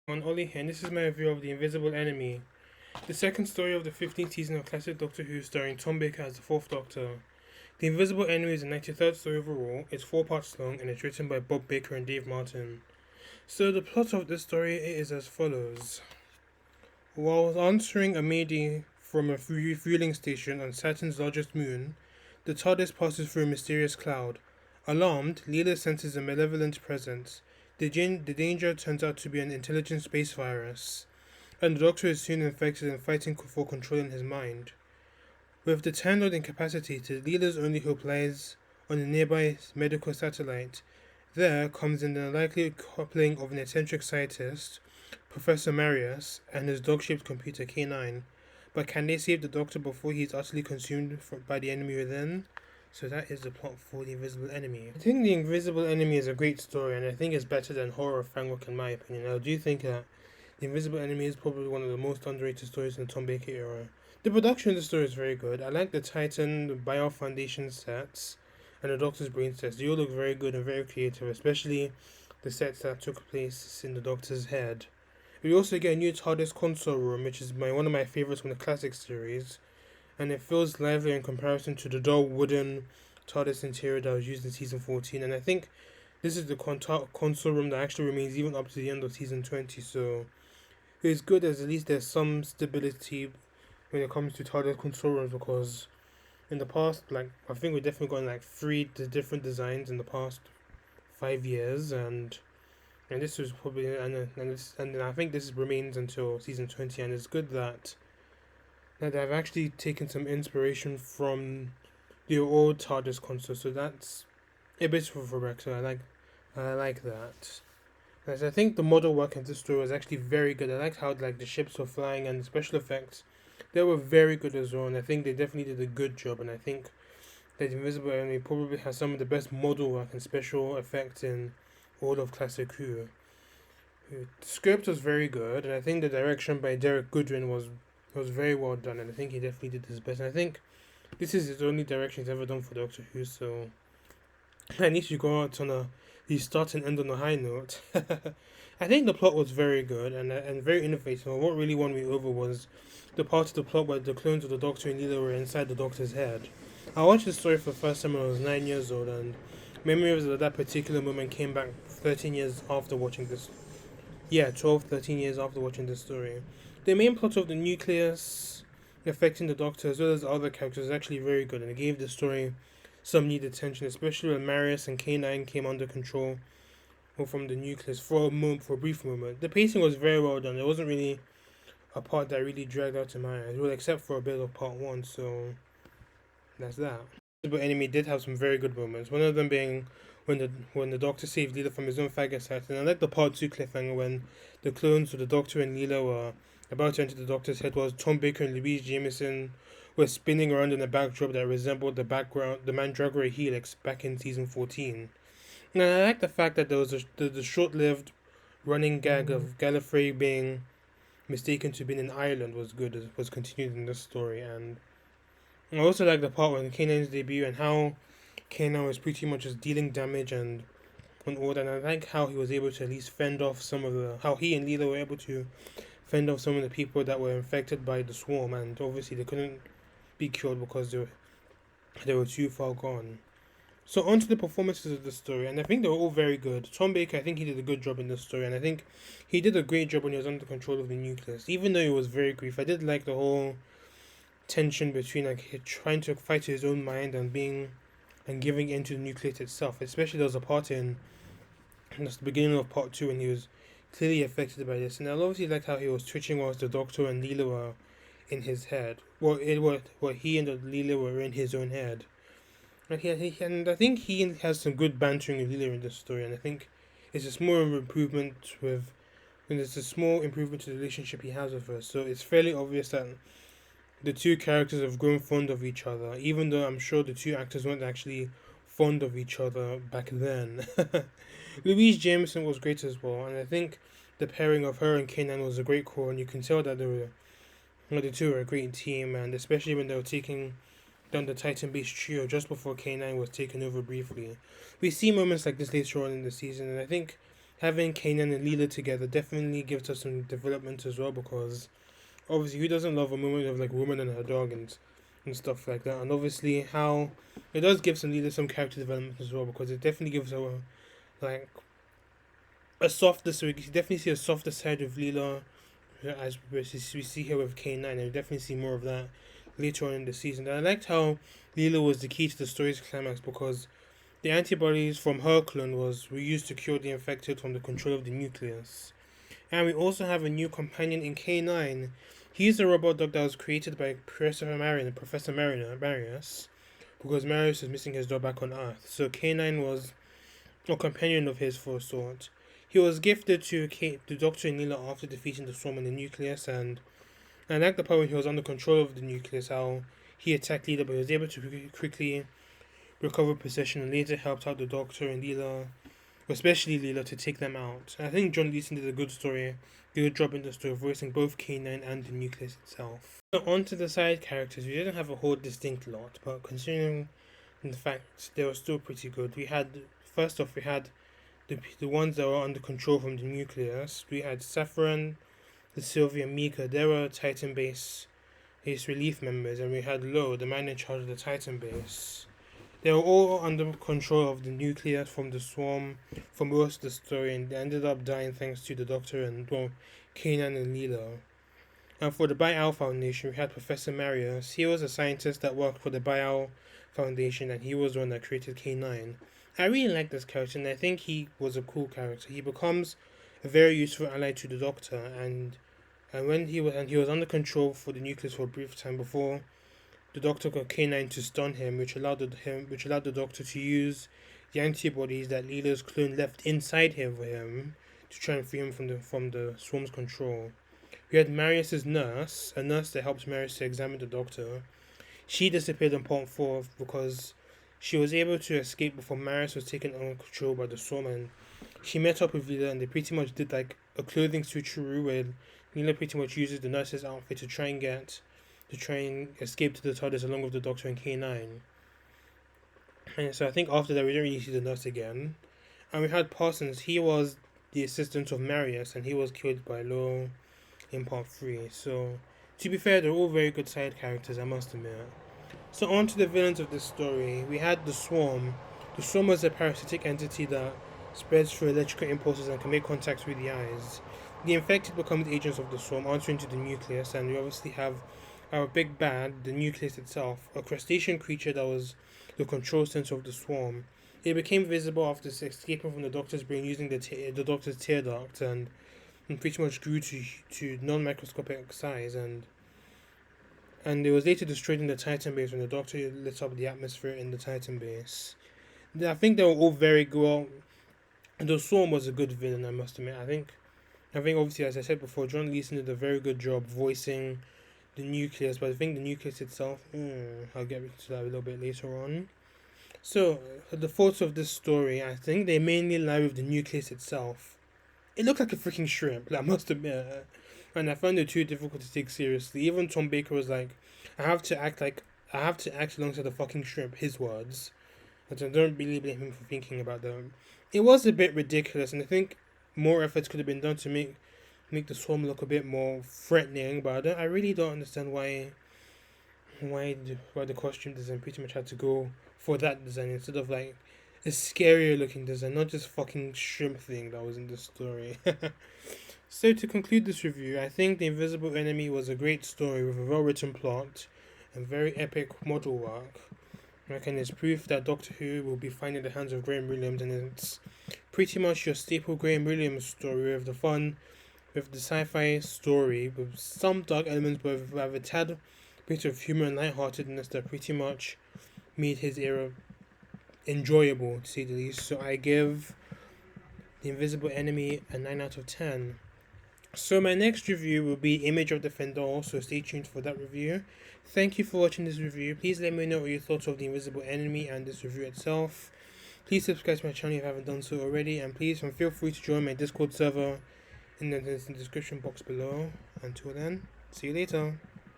On Oli here, and this is my review of The Invisible Enemy, the second story of the 15th season of classic Doctor Who, starring Tom Baker as the fourth Doctor. The Invisible Enemy is the 93rd story overall, it's 4 parts long, and it's written by Bob Baker and Dave Martin. So the plot of this story is as follows. While answering a mayday from a refueling station on Saturn's largest moon, the TARDIS passes through a mysterious cloud. Alarmed, Leela senses a malevolent presence. The danger turns out to be an intelligent space virus, and the Doctor is soon infected and fighting for control in his mind. With the Time Lord incapacitated, Leela's only hope lies on a nearby medical satellite. There comes in the unlikely coupling of an eccentric scientist, Professor Marius, and his dog-shaped computer K9. But can they save the Doctor before he is utterly consumed by the enemy within? So that is the plot for The Invisible Enemy. I think The Invisible Enemy is a great story, and I think it's better than Horror of Fangok in my opinion. I do think that The Invisible Enemy is probably one of the most underrated stories in the Tom Baker era. The production of the story is very good. I like the Titan, the Bio Foundation sets, and the Doctor's brain sets. They all look very good and very creative, especially the sets that took place in the Doctor's head. We also get a new TARDIS console room, which is one of my favorites from the classic series, and it feels lively in comparison to the dull wooden TARDIS interior that was used in season 14. And I think this is the console room that actually remains even up to the end of season 20. So it's good as at least there's some stability when it comes to TARDIS console rooms, because in the past, like I think we've definitely gotten like three different designs in the past 5 years, and this was probably and I think this remains until season 20, and it's good that I've actually taken some inspiration from the old TARDIS console, so that's a bit of a wreck. So I like that. As I think the model work in this story was actually very good. I liked how like the ships were flying and the special effects, they were very good as well. And I think they definitely did a good job. And I think that Invisible Enemy probably has some of the best model work and special effects in all of classic Who. The script was very good, and I think the direction by Derek Goodwin was very well done, and I think he definitely did his best. And I think this is his only direction he's ever done for Doctor Who, so at least you go out on you start and end on a high note. I think the plot was very good and very innovative. And what really won me over was the part of the plot where the clones of the Doctor and Leela were inside the Doctor's head. I watched this story for the first time when I was 9 years old, and memories of that particular moment came back 13 years after watching this. Yeah, 12, 13 years after watching this story. The main plot of the nucleus affecting the Doctor as well as other characters is actually very good, and it gave the story some needed attention, especially when Marius and K9 came under control or from the nucleus for a brief moment. The pacing was very well done. There wasn't really a part that really dragged out in my eyes, well, except for a bit of part one. So that's that. But Enemy did have some very good moments. One of them being when the Doctor saved Leela from his own phagocyte, and I like the part two cliffhanger when the clones of the Doctor and Leela were about to enter the Doctor's head, was Tom Baker and Louise Jameson were spinning around in a backdrop that resembled the Mandragora Helix back in season 14. And I like the fact that there was the short-lived running gag of Gallifrey being mistaken to be an island was good, was continued in this story. And I also like the part when Kanan's debut and how Kanan was pretty much just dealing damage and on all that. And I like how he was able to at least fend off how he and Leela were able to fend off some of the people that were infected by the swarm, and obviously they couldn't be cured because they were too far gone. So on to the performances of the story, and I think they were all very good. Tom Baker, I think he did a good job in this story, and I think he did a great job when he was under control of the nucleus. Even though he was very grief, I did like the whole tension between like trying to fight to his own mind and giving in to the nucleus itself. Especially there was a part in that's the beginning of part two, and he was clearly affected by this. And I obviously liked how he was twitching whilst the Doctor and Leela were in his head. He and the Leela were in his own head. And I think he has some good bantering with Leela in this story, and I think it's a small improvement it's a small improvement to the relationship he has with her. So it's fairly obvious that the two characters have grown fond of each other, even though I'm sure the two actors weren't actually fond of each other back then. Louise Jameson was great as well, and I think the pairing of her and Kanan was a great call, and you can tell that the two were a great team, and especially when they were taking down the Titan-based trio just before K9 was taken over briefly. We see moments like this later on in the season, and I think having Kanan and Leela together definitely gives us some development as well, because obviously who doesn't love a moment of like woman and her dog and stuff like that. And obviously how it does give some Leela some character development as well, because it definitely gives her like a softer, so we can definitely see a softer side of Leela as we see here with K9, and we definitely see more of that later on in the season. And I liked how Leela was the key to the story's climax, because the antibodies from her clone were used to cure the infected from the control of the nucleus. And we also have a new companion in K9. He's a robot dog that was created by Professor Marius, because Marius is missing his dog back on Earth. So K9 was a companion of his for a sort. He was gifted to the Doctor and Leela after defeating the Swarm in the nucleus, and I like the part when he was under control of the nucleus, how he attacked Leela, but he was able to quickly recover possession and later helped out the Doctor and Leela, especially Leela, to take them out. I think John Leeson did a good job in the story, voicing both K9 and the nucleus itself. So on to the side characters. We didn't have a whole distinct lot, but considering the fact they were still pretty good, we had the ones that were under control from the nucleus. We had Saffron, the Sylvia, Mika. They were Titan base relief members, and we had Lo, the man in charge of the Titan base. They were all under control of the nucleus from the swarm for most of the story, and they ended up dying thanks to the Doctor and, well, Kanan and Leela. And for the Bial Foundation, we had Professor Marius. He was a scientist that worked for the Bial Foundation, and he was the one that created K9. I really like this character, and I think he was a cool character. He becomes a very useful ally to the Doctor, and he was under control for the nucleus for a brief time before the Doctor got K9 to stun him, which allowed the Doctor to use the antibodies that Leela's clone left inside him for him to try and free him from the swarm's control. We had Marius's nurse, a nurse that helped Marius to examine the Doctor. She disappeared on part 4 because she was able to escape before Marius was taken under control by the swarm, and she met up with Leela, and they pretty much did like a clothing switcheroo where Leela pretty much uses the nurse's outfit to try and escape to the TARDIS along with the Doctor and K9. And so I think after that we didn't really see the nurse again. And we had Parsons. He was the assistant of Marius, and he was killed by Lo in part 3. So to be fair, they're all very good side characters, I must admit. So on to the villains of this story. We had the Swarm. The Swarm was a parasitic entity that spreads through electrical impulses and can make contact with the eyes. The infected become the agents of the Swarm, answering to the nucleus, and we obviously have our big bad, the nucleus itself, a crustacean creature that was the control center of the Swarm. It became visible after escaping from the Doctor's brain using the Doctor's tear duct, and pretty much grew to non-microscopic size, and it was later destroyed in the Titan base when the Doctor lit up the atmosphere in the Titan base. I think they were all very good. The Swarm was a good villain, I must admit. I think obviously, as I said before, John Leeson did a very good job voicing the nucleus, but I think the nucleus itself, I'll get to that a little bit later on. So, the faults of this story, I think they mainly lie with the nucleus itself. It looked like a freaking shrimp, I must admit, and I found it too difficult to take seriously. Even Tom Baker was like, I have to act alongside the fucking shrimp, his words. But I don't really blame him for thinking about them. It was a bit ridiculous, and I think more efforts could have been done to make the Swarm look a bit more threatening, but I really don't understand why the costume design pretty much had to go for that design instead of like a scarier looking design, not just fucking shrimp thing that was in the story. So to conclude this review, I think The Invisible Enemy was a great story with a well written plot and very epic model work. I reckon it's proof that Doctor Who will be finding the hands of Graham Williams, and it's pretty much your staple Graham Williams story with the sci-fi story with some dark elements, but with a tad bit of humor and lightheartedness that pretty much made his era enjoyable, to say the least. So I give The Invisible Enemy a 9 out of 10. So my next review will be Image of the Fendal, so stay tuned for that review. Thank you for watching this review. Please let me know what you thought of The Invisible Enemy and this review itself. Please subscribe to my channel if you haven't done so already, and please feel free to join my Discord server in the description box below. Until then, see you later.